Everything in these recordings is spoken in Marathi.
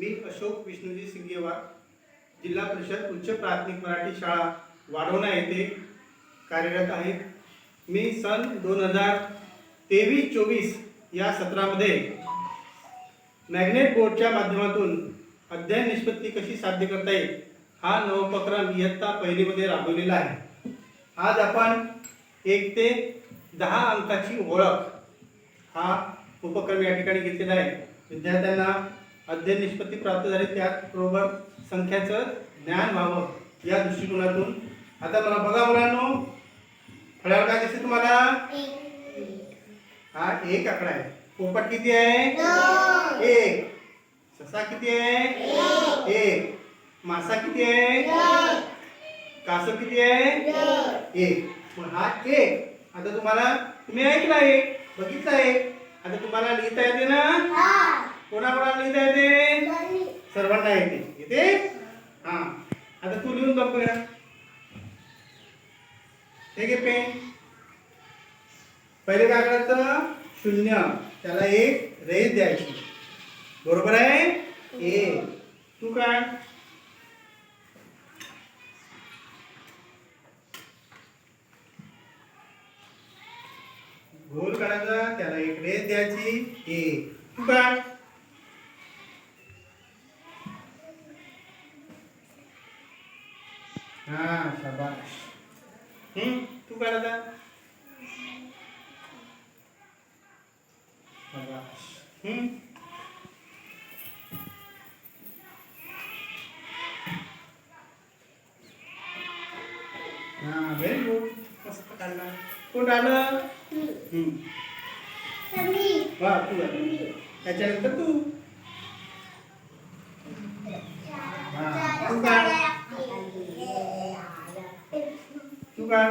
मी अशोक विष्णुजी सिंगेवार, जिल्हा परिषद उच्च प्राथमिक मराठी शाळा वाढवणा येथे कार्यरत आहे. मी सन 2023-24 या सत्रामध्ये मॅग्नेट बोर्डच्या माध्यमातून अध्ययन निष्पत्ती कशी साध्य करता येईल हा नवोपक्रम इयत्ता पहिलीमध्ये राबवलेला आहे. आज आपण 1 ते 10 अंकाची ओळख हा उपक्रम या ठिकाणी घेतलेला आहे. विद्यार्थ्यांना अध्ययन निष्पत्ती प्राप्त झाली, त्याचबरोबर संख्याचं ज्ञान व्हावं या दृष्टिकोनातून. आता मला बघा मुलांनो, फळ्यावर काय दिसते तुम्हाला? हा 1 आकडा आहे. पोपट किती आहे? 1. ससा किती आहे? 1. मासा किती आहे? कासव किती आहे? 1. मग हा 1. आता तुम्ही ऐकला आहे, बघितलं आहे. आता तुम्हाला लिहिता येते ना? कोणाकोणाला लिहिता येते? सर्वांना येते. हा, आता तू लिहून बघ बघा. हे घे पेन. पहिले काय करायचं? 0, त्याला 1 रेष द्यायची. बरोबर आहे? 1. तू काय? गोल काढायचा, त्याला 1 रेष द्यायची. 1. तू काय? हा, शाबाश. तू काढायचा. शाबाश. हा, व्हेरी गुड. मस्त काढला. कोण काढलं? वा, तू काढ. त्याच्यानंतर तू. हा, तू काढ. तू काढ.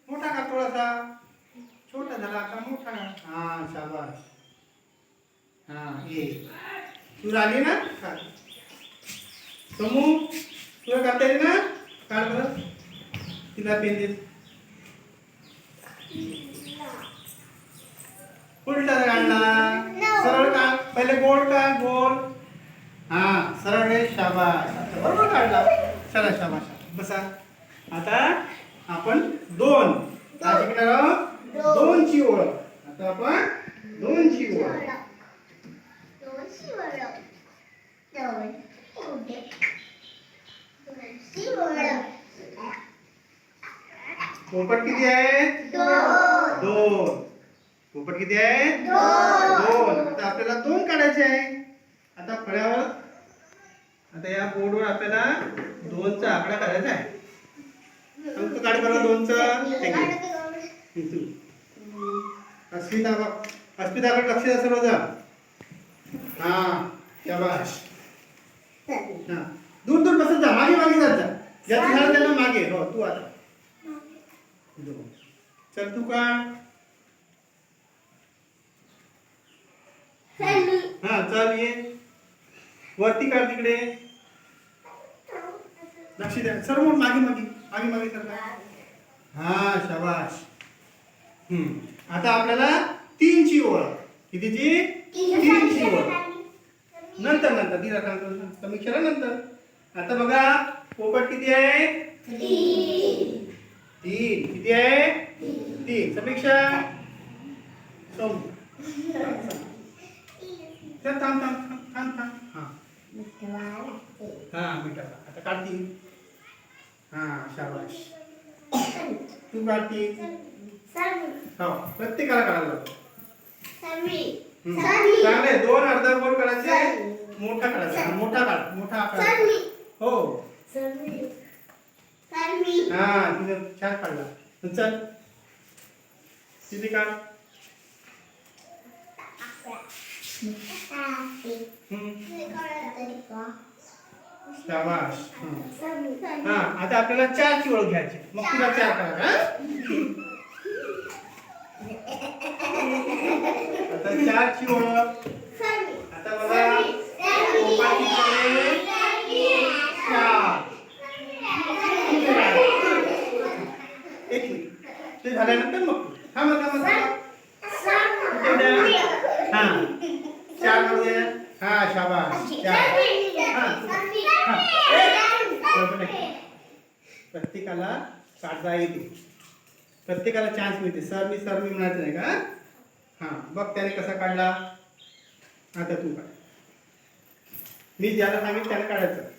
मोठा का थोडासा? छोटा झाला आता मोठा. हा, शाबाश. हा, 1. तू झाली ना? काढ. समूह तुला काढता येते ना? काढ बरं. तिला पेन दे. उलटा काढला. सरळ काढ. पहिले गोल काढ. गोल. हा, सरळ रेष. शाबाश. बरोबर काढला. चला, शाबाश. बसा. आता आपण 2 काय शिकणार आहोत? 2 ची ओळख. आता आपण 2 ची ओळख. पोपट किती आहे? 2. पोपट किती आहे? 2. आता आपल्याला 2 काढायचे आहे. आता फळ्यावर, आता या बोर्डवर आपल्याला 2 चा आकडा काढायचा आहे. अंक काढ बरं 2 चा. अस्मिताकडे लक्ष द्या सर्वजण. हा, शाबाश. हा, दूर दूर बसत जा. मागे जात जा. ज्याचं झालं त्याला मागे. हो, तू आता. चल, तू काढ. हा, चल ये. वरती काढ तिकडे. लक्ष द्या सर्व. मागे करता. हा, शाबाश. आता आपल्याला 3 ची ओळख. कितीची? 3 ची ओळख. नंतर ती समीक्षा नंतर. आता बघा, पोपट किती आहे? 3. किती आहे? 3. समीक्षा. चल, थांब. हा, मिठाला. आता काढती. हा, शाबाश. तू काढती. हो, प्रत्येकाला काढायला लागतो. चांगले 2 अर्धा गोल काढायचे. मोठा काढायचा. मोठा काढ. मोठा आकार. हो. हा, तिने छान काढला. चल, किती काढ. शाबाश. हा, आता आपल्याला 4 ची ओळख घ्यायची. मग तुला 4 करा. आता 4 ची ओळख. आता बघा, पोपाटीकडे 4. ते झाल्यानंतर मग थांबा थांबा हा 4 करू दे. हा शाबास 4. प्रत्येकाला काढता येते, प्रत्येकाला चान्स मिळते. सर मी म्हणायचं नाही का? हा बघ त्याने कसा काढला. आता तू काढ. मी ज्याला सांगेन त्याला काढायचं.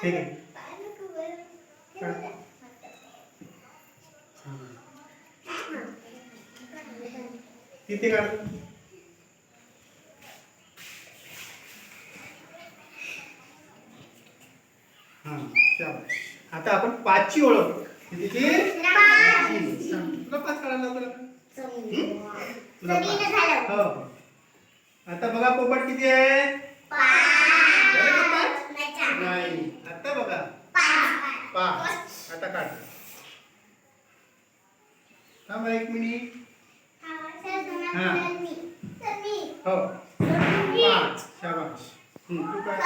ठीक आहे किती काढ. हा आता आपण 5 ची ओळख. कितीची? 5. तुला 5 काढायला हो. आता बघा पोपट किती आहे? 5. नाही आता बघा 5. आता काढ. थांबा 1 मिनिट. हा हो 5. शाबास. तू काढ.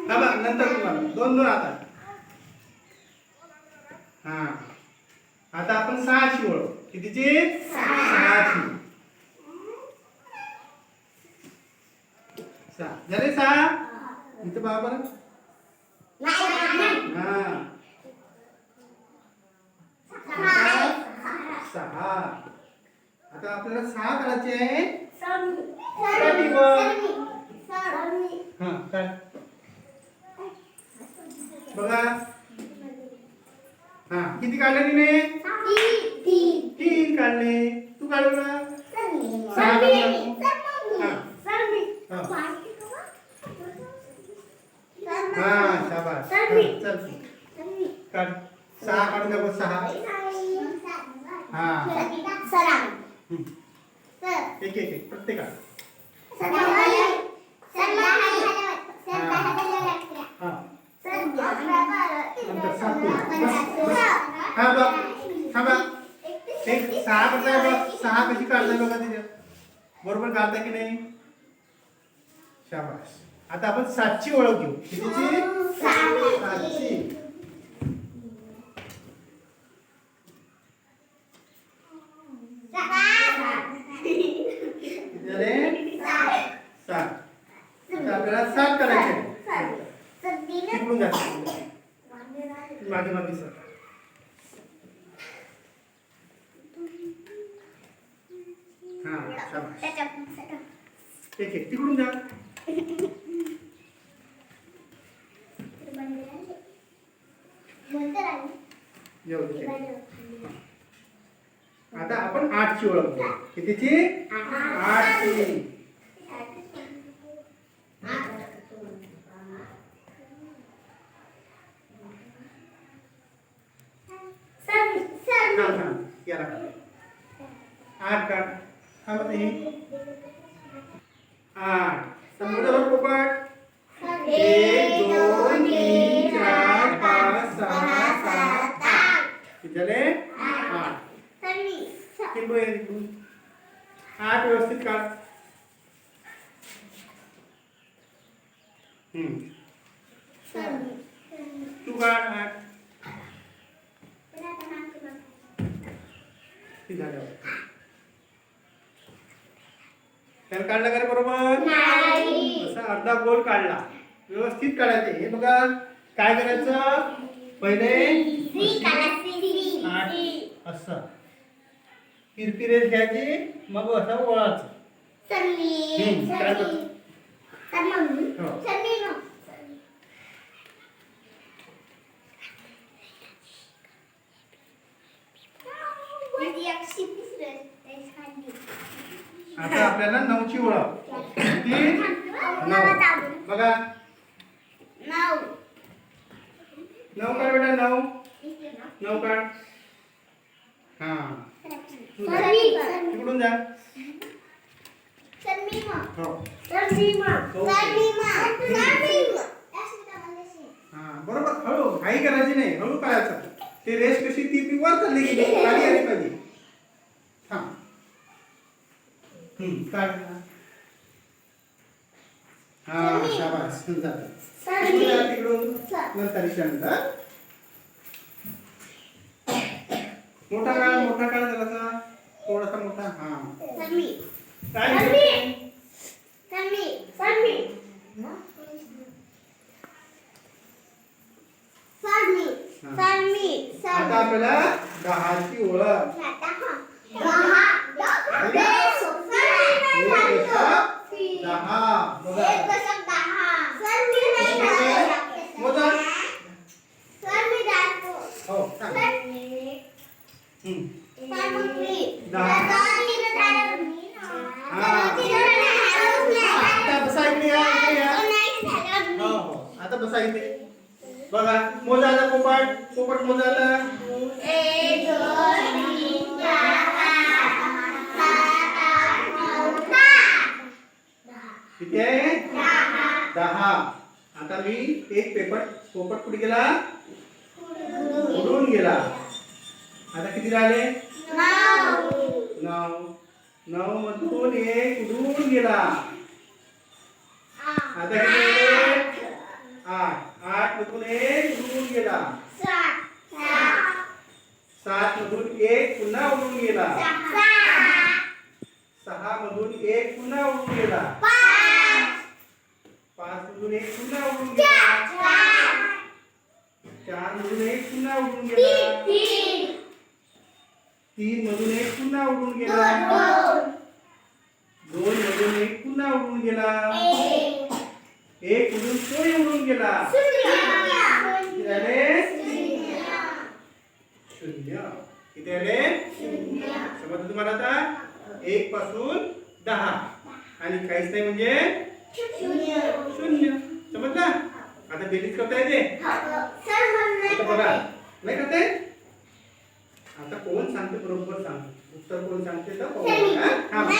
थांबा नंतर तुम्हाला 2 आता. हा आता आपण 6 ची ओळख. कितीची? 6 ची. 6 झाले. 6 इथं बघा बरं. हा 6. आता आपल्याला 6 करायचे आहे. हा काय बघा. हा किती काढले तिने? 3 काढले. तू काढलं ना? 6 काढले. हा शाबास. चल काढ. 6 काढून दाखव. 6. हा एक प्रत्येका. थांबा 6 करताय बघ. 6 कशी काढताय बघा तिथे. बरोबर काढता की नाही? शाबास. आता आपण 7 ची ओळख घेऊ. कितीची? 7 ची. आपल्याला 7 करायचे. तिकडून जायचं मागे मागे सर. हा शाबास. एक तिकडून जा. आता आपण 8 ची ओळख घेऊ. कितीची? 8 ची. याला 8 काढ. हा मग 8 समोर पोपट. 1 2 3 4 5 6 7 8 झाले. 8 8 व्यवस्थित काढ. तू काढ 8. त्याला काढला का रे बरोबर? असा अर्धा गोल काढला. व्यवस्थित काढायचे. हे बघा काय करायचं पहिले 8 असं तिरपी रेष घ्यायची. मग असं ओळायचं. आता आपल्याला 9 ची ओळख. 9 बघा. 9 काढ बेटा. 9 काढ. हा तिकडून जा. हा बरोबर. हळू घाई करायची नाही. हळू काढायचं. ते रेष कशी ती वर चालली गेली. खाली आली पाहिजे. हा काढ. हा शाबास झालं तिकडून नंतर शांत मोठा काळ जरासा थोडासा मोठा हा काय आता आपल्याला 10 ची ओळख आता बसा इथे बघा मोजा आता पोपट मोजा आता 1 2 3 4 5 6 7 8 9 10 किती आहे 10 आता मी एक पोपट कुठे गेला उडून गेला आता किती राहिले 9 मधून एक उडून गेला आता किती 8 मधून एक उडून गेला 7 मधून एक पुन्हा उडून गेला 6 मधून एक पुन्हा उडून गेला 5 मधून एक पुन्हा उडून गेला 4 मधून एक पुन्हा उडून गेला 3 मधून एक पुन्हा उडून गेला 2 मधून एक पुन्हा उडून गेला 1 मधून तोही उडून गेला किती झाले 0 किती झाले समजलं तुम्हाला आता 1 पासून 10 आणि काहीच नाही म्हणजे 0 समजलं आता बेरीज करता येते आता बघा नाही करते आता कोण सांगते बरोबर सांग उत्तर कोण सांगते तर थांबा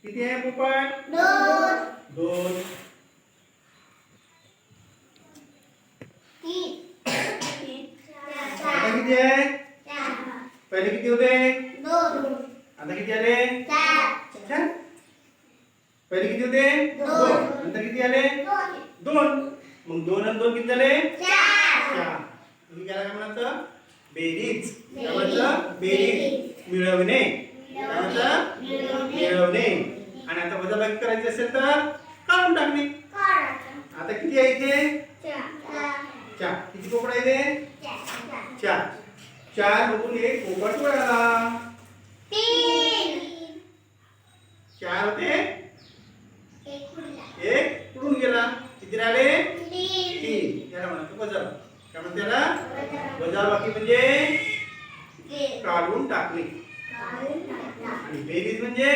किती आहे पोपट 2 आता किती आहे पहिले किती होते आता किती आले 4 पहिले किती होते 2 नंतर किती आले 2 मग 2 आणि 2 किती झाले 4 तुम्ही काय म्हणायचं बेरीज काय म्हणायचं बेरीज मिळवणे काय म्हणायचं मिळवणे आणि आता वजाबाकी करायची असेल तर काढून टाकणे आता किती आहे इथे 4 किती पोपट आहे इथे 4 मधून एक पोपट मिळाला 4 होते एक उडून गेला किती राहिले 3 त्याला म्हणतो वजाबाकी काय म्हणते त्याला वजाबाकी म्हणजे काढून टाकणे आणि बेरीज म्हणजे